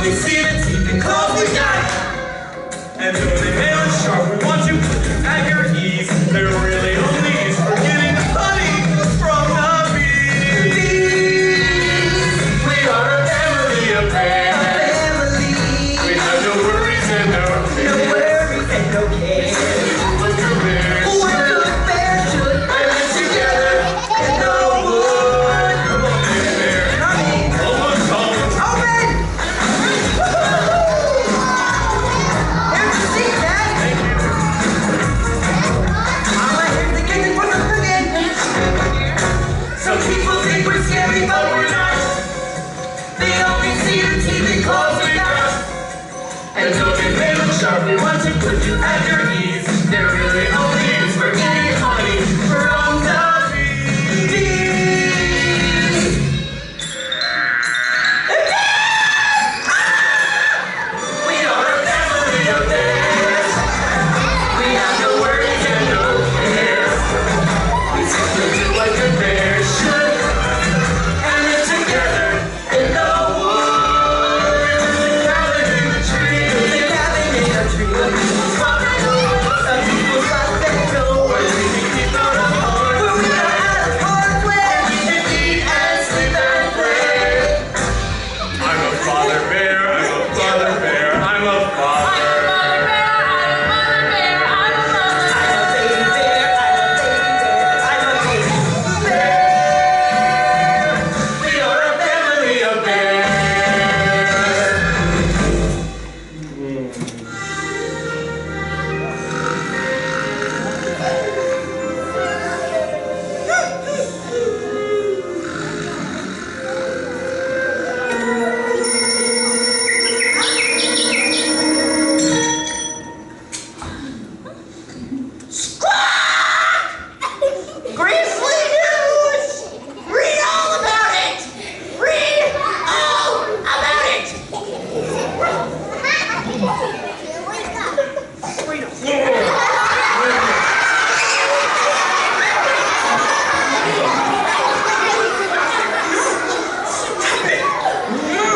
only see the teeth and claws we got. And though they may look sharp, we want to put you at your ease. They're really only used for getting honey from the bees. We are a family of bears. We have no worries and no cares. No worries and no cares. What good bears What good bears should I live together in the wood. Come on, baby bear. Almost home. Open! Here's your seat, Dad. Thank you. Mama, here's the kitchen for the cooking. Some people think we're scary, but we're not. They only see the teeth and claws we got. And though they may look sharp, we want to put you at your ease. They're really only used for getting honey from the bees. We are a family of bears. We have no worries and no cares. We simply do what good bears should and live together in the woods. Cabin in the tree. The cabin in a tree. Some people got that door. Where we can keep out of harm. Where we got out of harm's way. We can eat and sleep and play. I'm a father bear. I'm a father bear. I'm a father. We are a family of Grizzly news! Read all about it! Read all about it!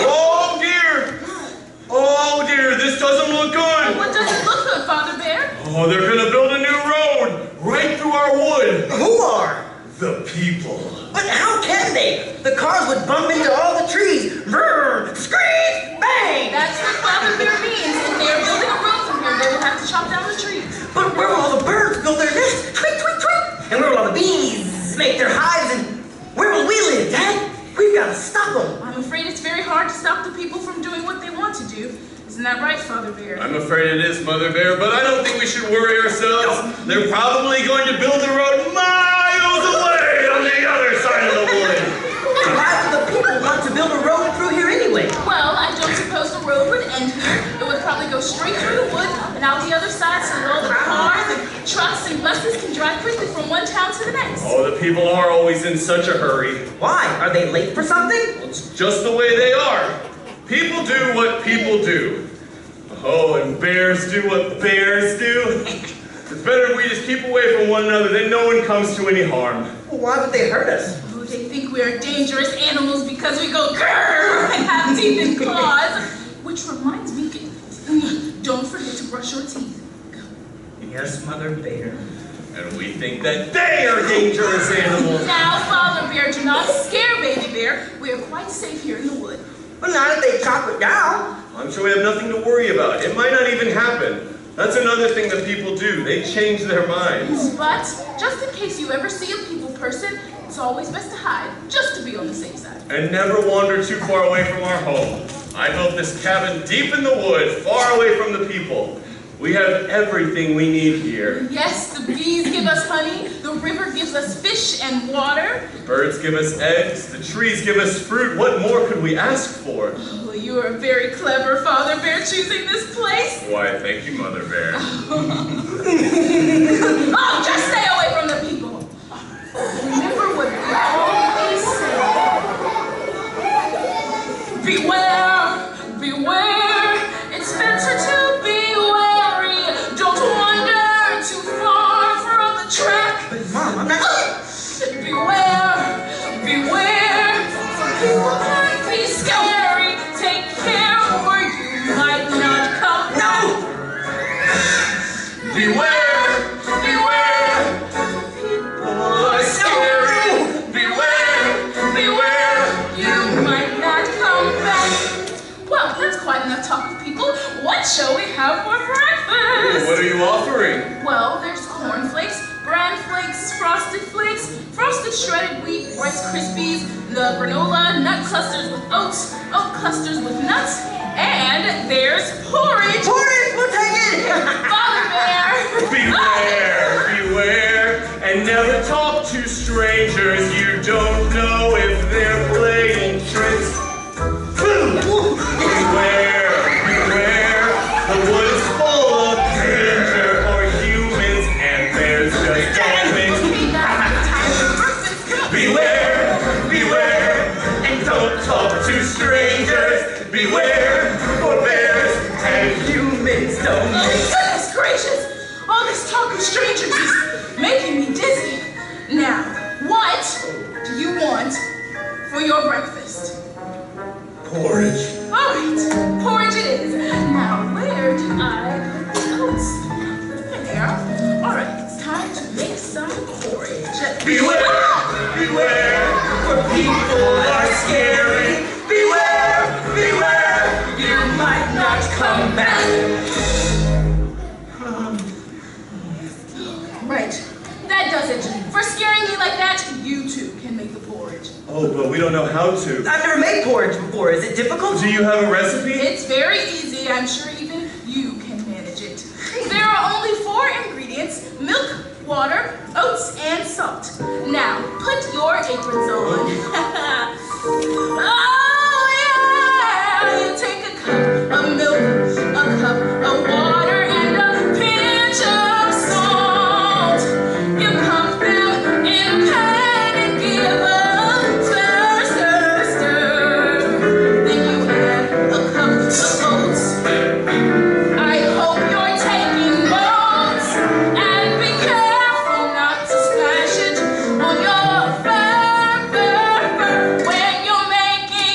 Oh dear! Oh dear, this doesn't look good! What does it look like, Father Bear? Oh, they're gonna build a new road right through our wood! Who are? The people. But how can they? The cars would bump into all the trees. Brrr! Screech! Bang! That's what Father Bear means. If they are building a road from here, they will have to chop down the trees. But where will all the birds build their nests? Tweet, tweet, tweet! And where will all the bees make their hives? And where will we live, Dad? We've got to stop them. I'm afraid it's very hard to stop the people from doing what they want to do. Isn't that right, Father Bear? I'm afraid it is, Mother Bear, but I don't think we should worry ourselves. They're probably going to build a road miles away on the other side of the wood. Why would the people want to build a road through here anyway? Well, I don't suppose the road would end here. It would probably go straight through the wood and out the other side so that all the cars and trucks and buses can drive quickly from one town to the next. Oh, the people are always in such a hurry. Why? Are they late for something? It's just the way they are. People do what people do. Oh, and bears do what bears do. It's better if we just keep away from one another, then no one comes to any harm. Well, why would they hurt us? Oh, they think we are dangerous animals because we go grrr and have teeth and claws. Which reminds me, don't forget to brush your teeth. Yes, Mother Bear. And we think that they are dangerous animals. Now, Father Bear, do not scare Baby Bear. We are quite safe here in the wood. Well, not if they chop it down. I'm sure we have nothing to worry about. It might not even happen. That's another thing that people do. They change their minds. But, just in case you ever see a people person, it's always best to hide, just to be on the safe side. And never wander too far away from our home. I built this cabin deep in the wood, far away from the people. We have everything we need here. Yes, the bees give us honey, the river gives us fish and water. The birds give us eggs, the trees give us fruit. What more could we ask for? Oh, you are very clever, Father Bear, choosing this place. Why, thank you, Mother Bear. Oh, just stay away from the people. Remember what we always say. Beware, beware, it's better to be wary. Don't wander too far from the track. But Mom, I'm not... Beware, beware, some people can be scary. Take care where what are you offering? Well, there's cornflakes, bran flakes, frosted shredded wheat, Rice Krispies, the granola, nut clusters with oats, oat clusters with nuts, and there's porridge. Porridge, we'll take it. Father Bear. Beware, and never talk to strangers. You don't know if they're playing tricks. Beware, the wood is full of danger for humans, and there's just damage. Beware, and don't talk to strangers. Beware, for bears and humans don't mix. Goodness gracious! All this talk of strangers is making me dizzy. Now, what do you want for your breakfast? Porridge. All right, porridge it is. Now, where did I put the oats? There. All right, it's time to make some porridge. Beware, for people are scary. Beware, you might not come back. Right, that does it. For scaring me like that, you too can make the porridge. Oh, but we don't know how to. I've never made porridge before. Is it difficult? Do you have a recipe? It's very easy. I'm sure even you can manage it. There are only 4 ingredients: milk, water, oats, and salt. Now, put your aprons on. Oh, yeah! You take a cup of milk, a cup of water, and a pinch of salt. You pump them in a pan and give a stir. Then you add a cup of oats. I hope you're taking notes, and be careful not to splash it on your fur when you're making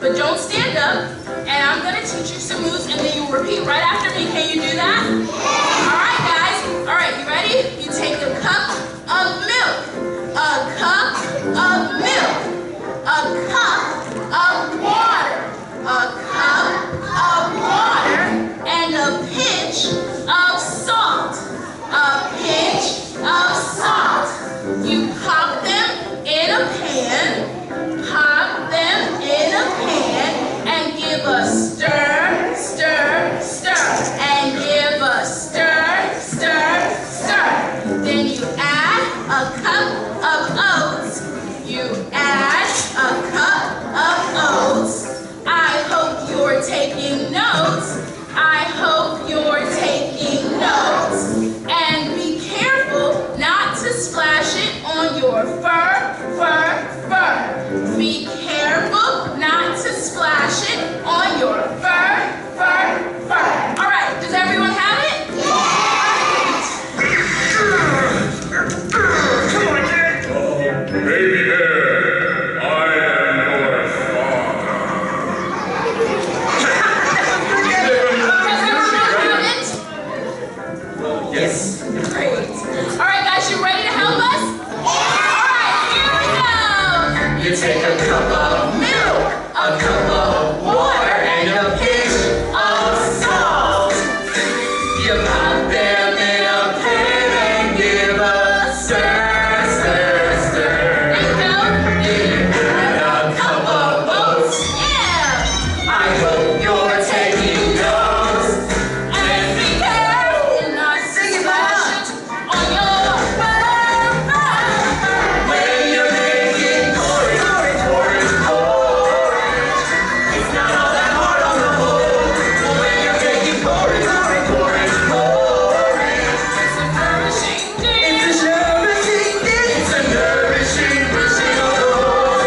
but don't stand up. And I'm gonna teach you some moves, and then you repeat right after me. Can you do that? All right, guys. All right, you ready? You take a cup of milk, a cup of milk, a cup of water, a cup of water, and a pinch of salt. A pinch of salt. You pop them in a pan, pop them in a pan, and give a stir, stir, stir, and give a stir, stir, stir. Then you add a cup of oats. You add a cup of oats. I hope you're taking notes. I hope you're taking notes. And be careful not to splash it on your fur, fur, fur. Be careful not to splash it on your fur, fur, fur. All right, does everyone have it? Come on, Dad. Baby bear, I am your father. Yes. Great. All right, guys, you ready to help us? All right, here we go. You take a cup of milk, a cup of water, and a pinch of salt. You pop them in a pan and give a stir, stir, stir. There you go. Then you add a cup of oats. Yeah. I hope you're taking notes. And be careful not to splash it on your fur, fur, fur. When you're making porridge, porridge, porridge, porridge, it's not all that hard on the whole. When you're making porridge, porridge, porridge, porridge, It's a nourishing dish. it's a nourishing dish. It's a nourishing dish in a bowl.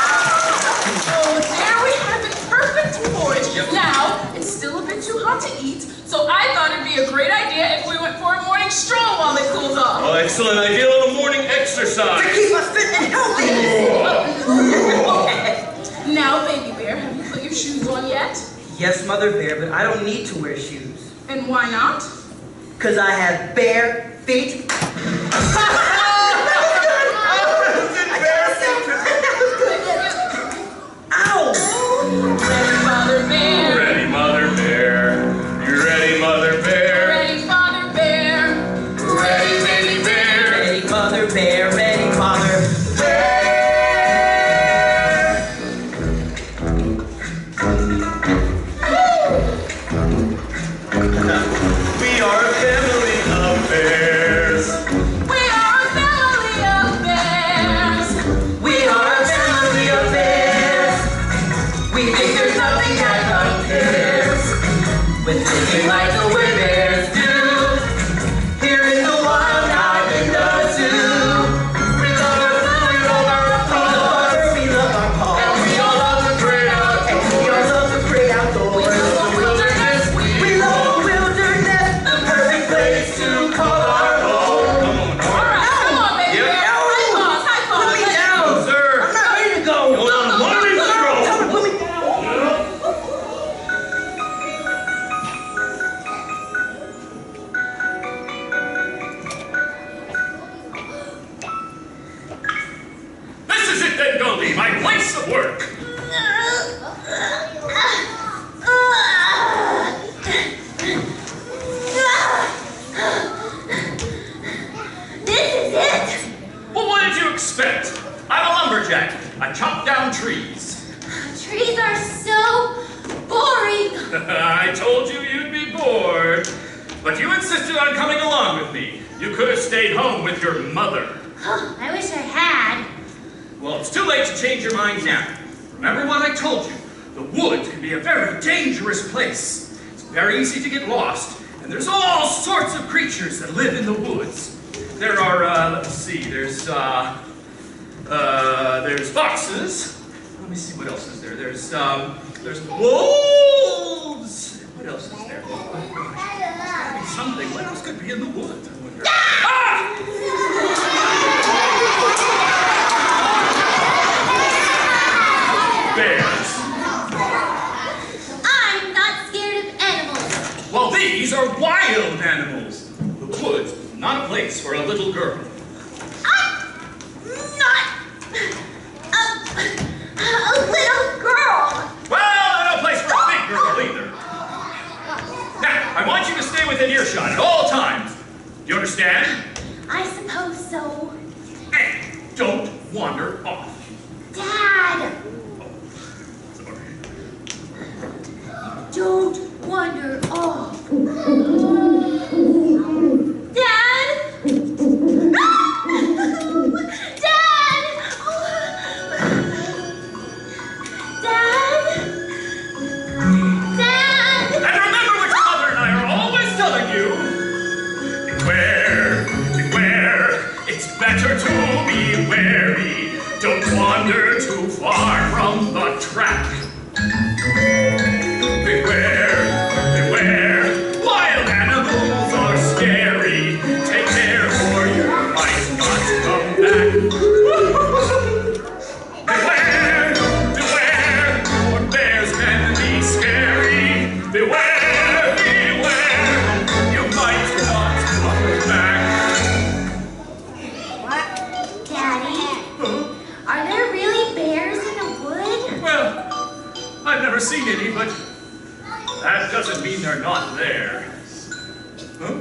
Oh, there we have it, perfect porridge. Now, it's still a bit too hot to eat, so I thought it'd be a great idea if we went for a morning stroll while it cools off. Oh, excellent idea, a little morning exercise. To keep us fit and healthy. Now, baby bear, have you put your shoes on yet? Yes, Mother Bear, but I don't need to wear shoes. And why not? Because I have bare feet. Ow! Ready, Mother Bear? Ready, Mother Bear. You ready, Mother Bear? Ready, Father Bear? Ready, baby bear? Ready, Mother Bear, ready, Father Bear. We are a family of bears. We are a family of bears. We are a family of bears. We think there's nothing that compares with living like the way bears do. Here in the wild, not in the zoo. We love our food, we love our paws, we love our paws. And we all love the great outdoors. And we all love the great outdoors. We love the wilderness. We love the wilderness, the perfect place to call our home. All right, come on, baby Yep. bear. High paws, high paws. Put me Let's- down. Sir. I'm not ready to go. Going on a morning stroll. Tell her, put me down. This is it then, Goldie, my place of work. This is it! Well, what did you expect? I'm a lumberjack. I chop down trees. Trees are so boring! I told you you'd be bored. But you insisted on coming along with me. You could have stayed home with your mother. I wish I had. Well, it's too late to change your mind now. Remember what I told you. The woods can be a very dangerous place. It's very easy to get lost, and there's all sorts of creatures that live in the woods. There are, let's see, there's foxes. Let me see, what else is there? There's wolves. What else is there? Oh, gosh. There's gotta be something. What else could be in the woods? I wonder. Ah! little girl. I'm not a little girl. Well, no place for a big girl either. Now, I want you to stay within earshot at all times. You understand? I suppose so. And don't wander off. Dad, Sorry. don't wander off. Dad! Dad! Dad! Dad! And remember what your mother and I are always telling you. Beware, beware. It's better to be wary. Don't wander too far from the track. Beware, beware. Wild animals are scary. Take care or you might not come back. Beware, beware. For bears can be scary. Beware, beware. You might not come back. What? Daddy, are there really bears in the wood? Well, I've never seen any, but that doesn't mean they're not there. Huh?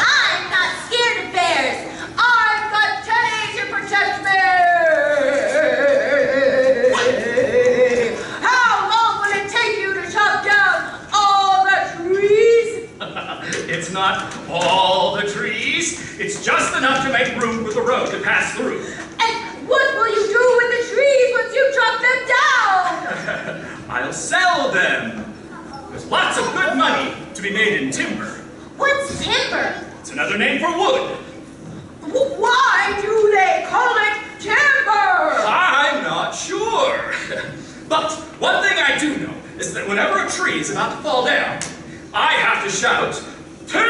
I'm not scared of bears. I've got Teddy to protect me. How long will it take you to chop down all the trees? It's not all the trees. It's just enough to make room for the road to pass through. And what will you do with the trees once you chop them down? I'll sell them. There's lots of good money to be made in timber. What's timber? It's another name for wood. Why do they call it timber? I'm not sure. But one thing I do know is that whenever a tree is about to fall down, I have to shout, timber!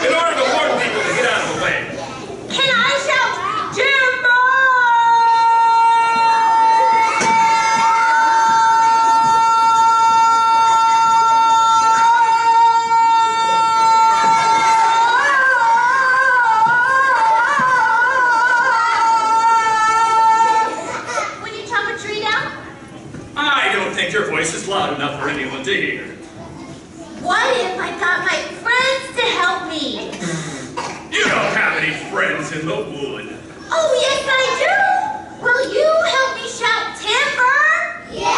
In order to warn people to get out of the way. Can I shout timber? When you chop a tree down? I don't think your voice is loud enough for anyone to hear. What if I got my friends to help me? You don't have any friends in the wood. Oh, yes, I do. Will you help me shout timber? Yeah!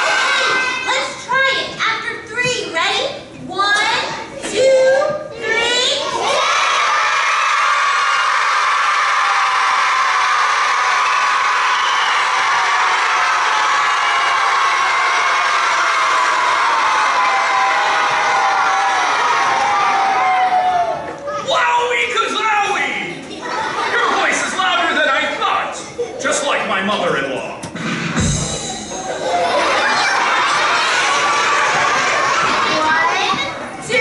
Okay, let's try it. After 3, ready? 1, 2, 3. Wowie kazowie! Your voice is louder than I thought. Just like my mother-in-law. One, 2,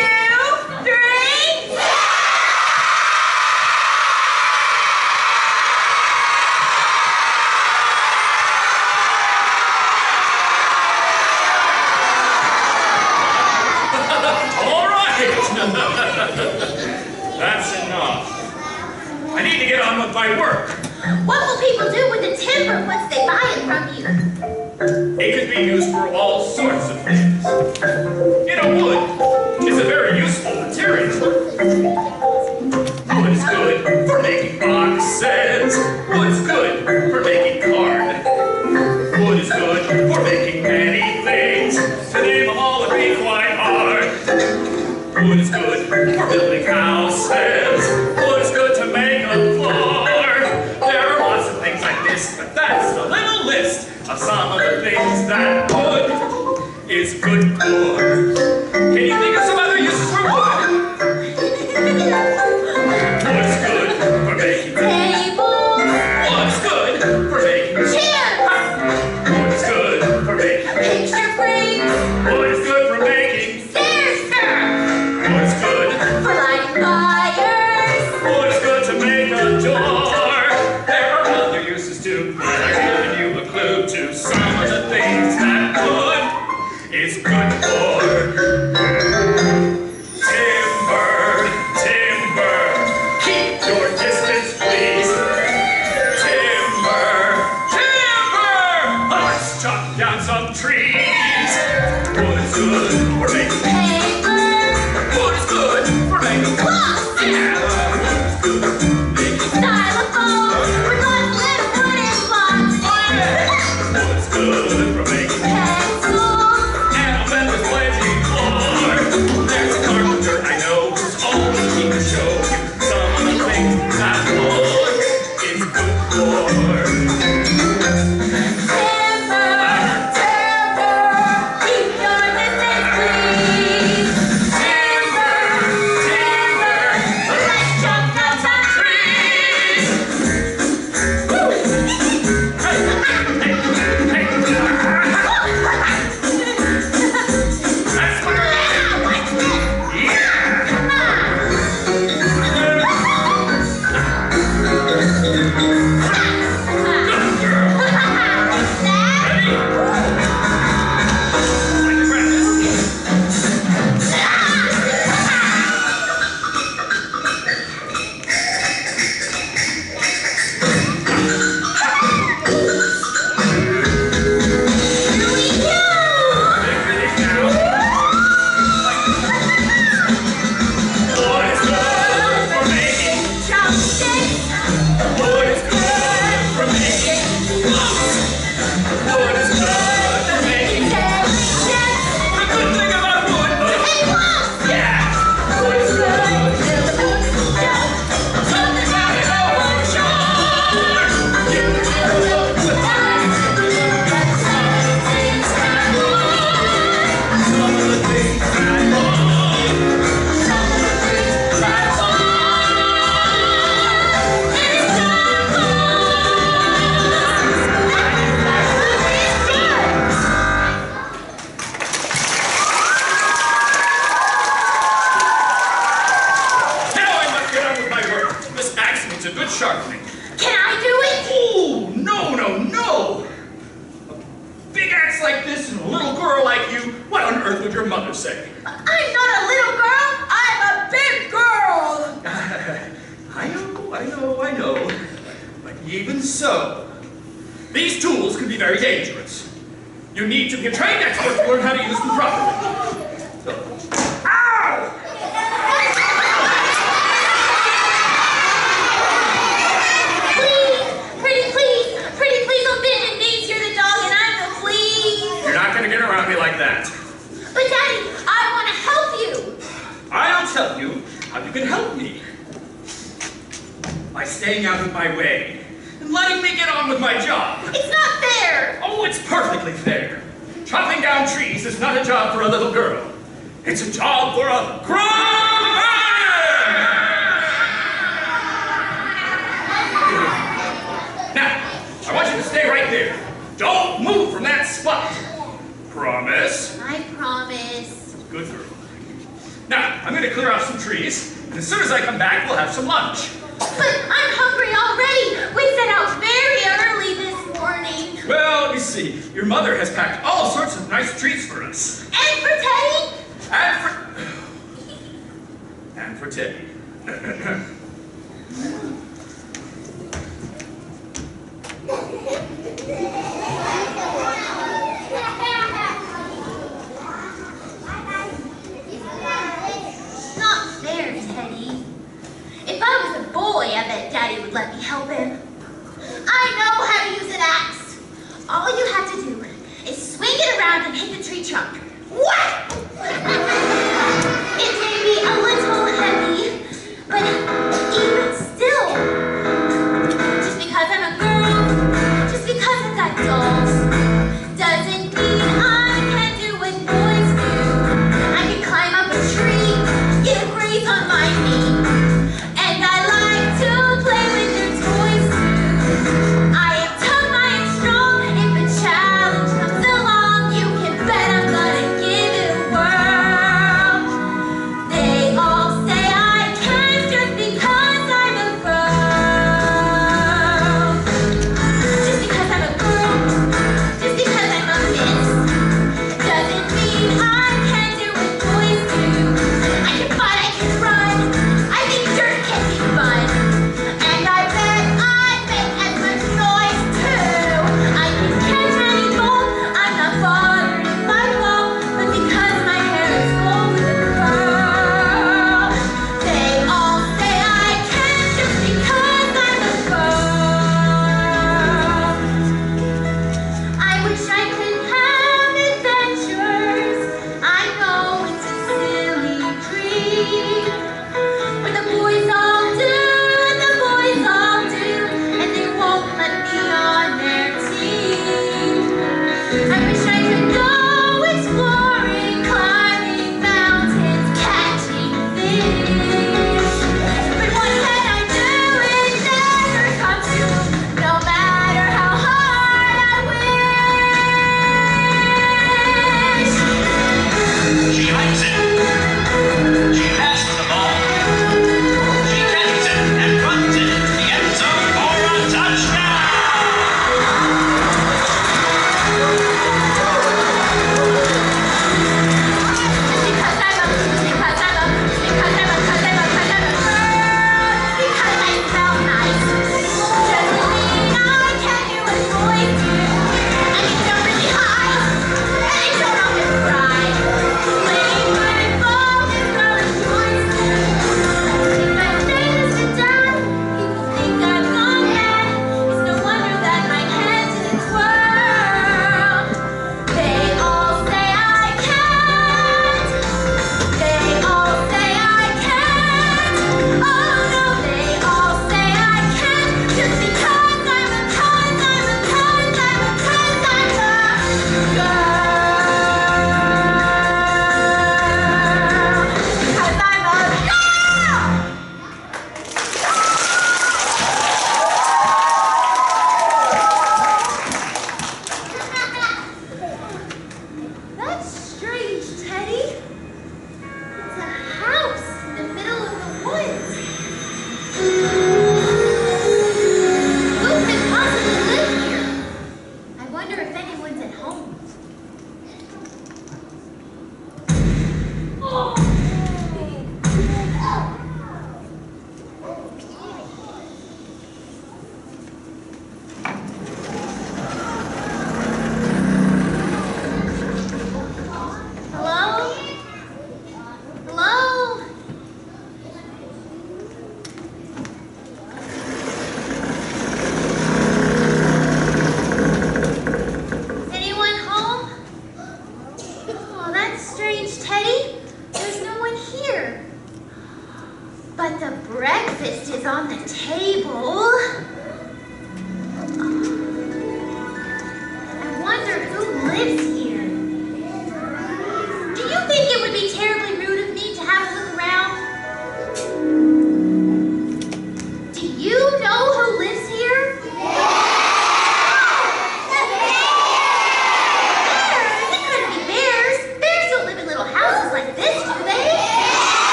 3. All right. That's enough. I need to get on with my work. What will people do with the timber once they buy it from you? It could be used for all sorts of things. You know, wood is a very useful material. Wood is good for making boxes. Wood is good for making card. Wood is good for making many things. To name them all would be quite hard. Wood is good for building houses. Wood is good to make a floor. There are lots of things like this, but that's a little list of some of the things that wood is good for. Can you think of some other uses for wood? Wood is good for making Table. together, giving you a clue to some of the things that wood is good for. Timber, timber, keep your distance, please. Timber, timber, let's chop down some trees. Wood is good for making Paper. wood is good for making Cloth. yeah, wood is good for making Styrofoam. With lots of little wooden blocks. wood is good for making Pencils. and I'll bet there's plenty more. There's a carpenter I know who's always keen to show you some of the things that wood is good for. Timber. Timber. Keep your distance, please. Timber, timber, let's chop down some trees. Woo! Hey, hey, hey. That's what a good sharpening. Can I do it? Oh, no, no, no! A big axe like this and a little girl like you, what on earth would your mother say? I'm not a little girl. I'm a big girl. I know. But even so, these tools can be very dangerous. You need to be a trained expert to learn how to use them properly. So, ow! Pretty please, on bended knees. You're the dog and I'm the flea. You're not going to get around me like that. But Daddy, I want to help you. I'll tell you how you can help me. By staying out of my way and letting me get on with my job. It's not fair. Oh, it's perfectly fair. Chopping down trees is not a job for a little girl. It's a job for a grown man! Now, I want you to stay right there. Don't move from that spot. Promise? I promise. Good girl. Now, I'm going to clear off some trees, and as soon as I come back, we'll have some lunch. But I'm hungry already. We set out very early this morning. Well, you see, your mother has packed all sorts of nice treats for us. And for Teddy? And for Teddy. Not fair, Teddy. If I was a boy, I bet Daddy would let me help him. I know how to use an axe. All you have to do is swing it around and hit the tree trunk. What? It may be a little heavy, but even still, just because I'm a girl, just because I've got dolls, doesn't mean I can do what boys do. I can climb up a tree, get a graze on my knee, and I like to play with your toys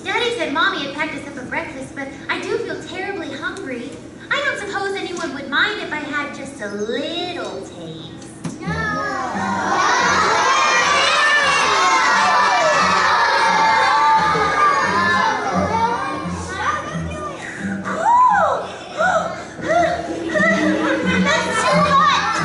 Daddy said Mommy had packed us up for breakfast, but I do feel terribly hungry. I don't suppose anyone would mind if I had just a little taste. That's too hot!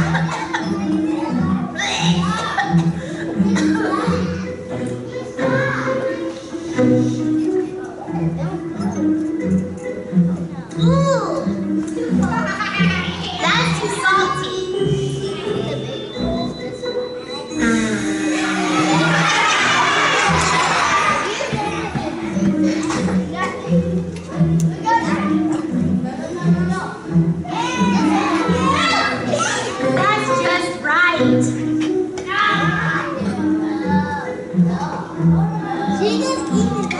Ooh! That's too salty. That's just right. She just eating it.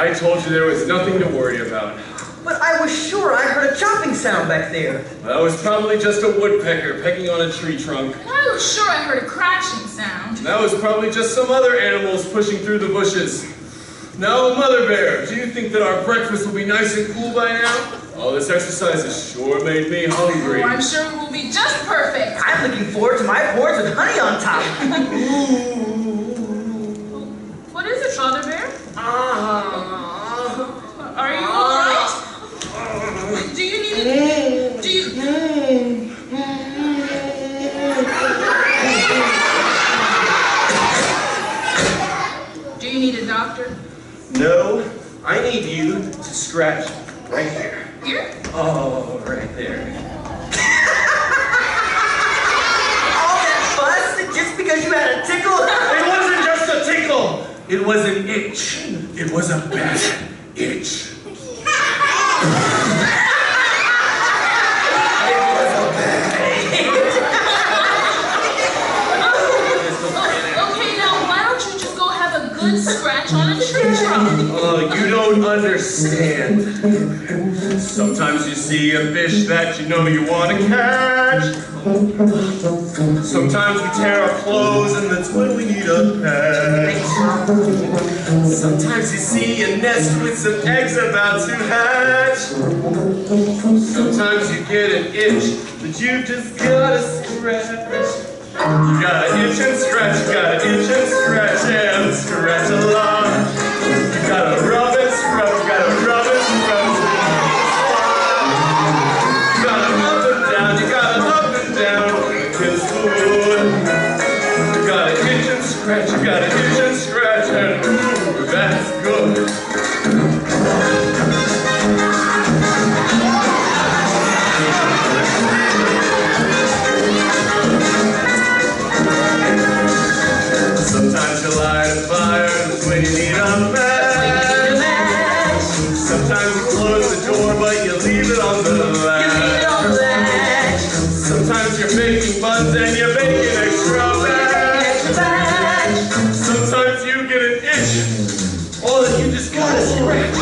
I told you there was nothing to worry about. But I was sure I heard a chopping sound back there. That was probably just a woodpecker pecking on a tree trunk. And I was sure I heard a crashing sound. That was probably just some other animals pushing through the bushes. Now, Mother Bear, do you think that our breakfast will be nice and cool by now? All this exercise has sure made me hungry. Oh, I'm sure it will be just perfect. I'm looking forward to my porridge with honey on top. What is it, Father Bear? Are you all right? Do you need it? Do you need a doctor? No, I need you to scratch right here. Here? Oh, right there. All that fuss just because you had a tickle? It wasn't just a tickle. It was an itch. It was a bad itch. Okay, now why don't you just go have a good scratch on a tree trunk? Oh, you don't understand. Sometimes you see a fish that you know you want to catch. Sometimes we tear our clothes and that's when we need a pet. Sometimes you see a nest with some eggs about to hatch. Sometimes you get an itch that you just gotta scratch. You gotta itch and scratch, you gotta itch and scratch and scratch a lot. You gotta rub and scrub, you gotta rub and scrub. You gotta up and down, you gotta up and down against the wood. You gotta itch and scratch, you gotta itch and scratch, and ooh, that's good. Sometimes you light a fire, that's when you need a match. Sometimes you close the door, but you leave it on the latch. Sometimes you're making buns and you're making extra batch. Sometimes you get an itch, all that you just gotta scratch.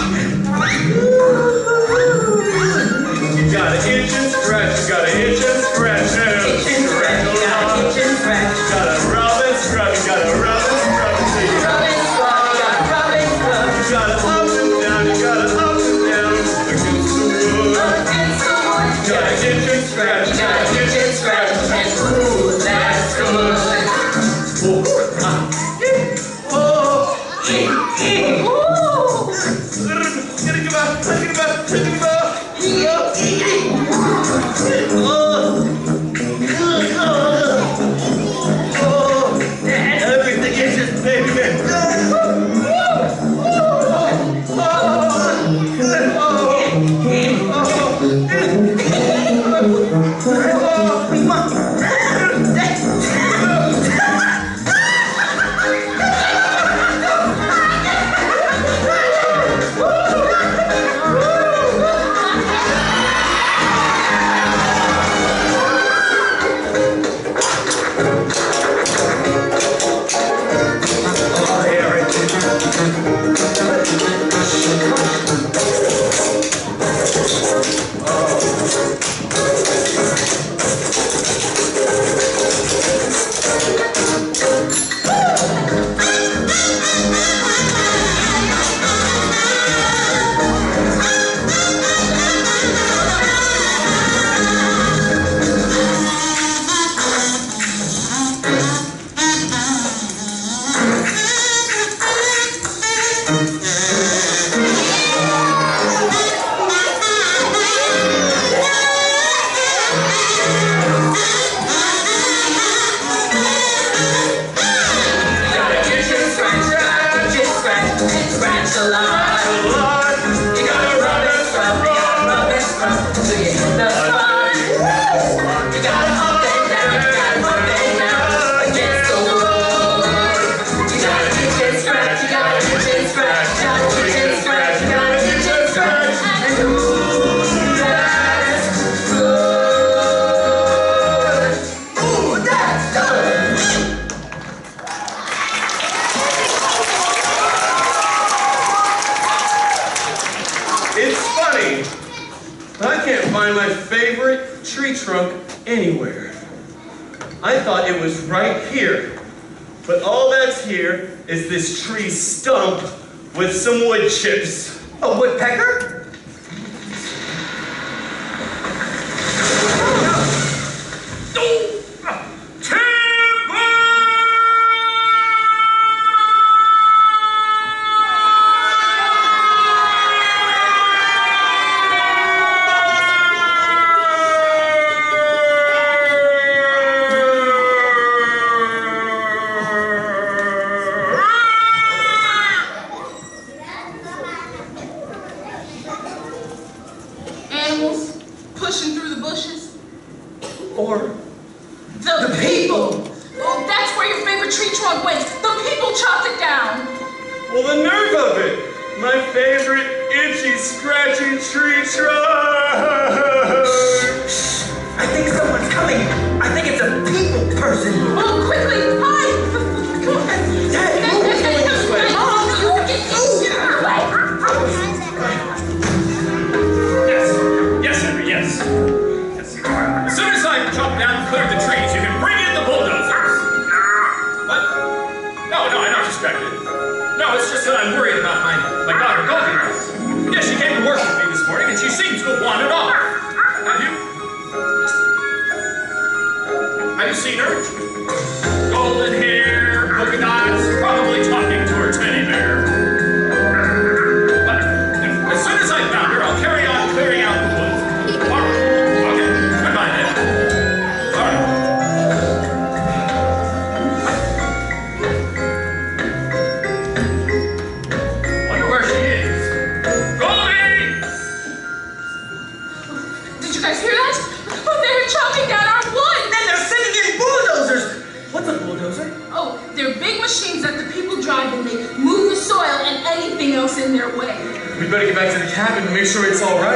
You gotta itch and scratch, you gotta itch and scratch, and scratch a lot. You gotta rub and scrub, you gotta rub and scrub. You gotta up and down, you gotta up and down against the wood. You gotta itch and scratch, you gotta itch and scratch, and ooh, that's good. Everything is just pavement. tree trunk anywhere. I thought it was right here, but all that's here is this tree stump with some wood chips. A woodpecker? Animals pushing through the bushes. Or The people! Oh, that's where your favorite tree trunk went. The people chopped it down. Well, the nerve of it! My favorite itchy, scratchy tree trunk! I think someone's coming. I think it's a people person. Oh, quickly, hide! Come on. Dad, move. It's going this way. Mom, you get Yes, Henry, yes. As soon as I chop down and clear the trees, you can bring in the bulldozers. What? No, I'm not distracted. No, it's just that I'm worried about my daughter, Goldilocks. Yeah, she came to work with me this morning, and she seems to have wandered off. Have you seen her? Golden hair, polka dots, probably talking to her teddy bear. But as soon as I found her, I'll carry on clearing out the woods. All right. Okay. Goodbye, then. All right. Wonder where she is. Goldie! Did you guys hear that? Oh, they were chopping down our wood. And they're sending in bulldozers. What's a bulldozer? Oh, they're big machines that the people drive and they move the soil and anything else in their way. We better get back to the cabin and make sure it's all right.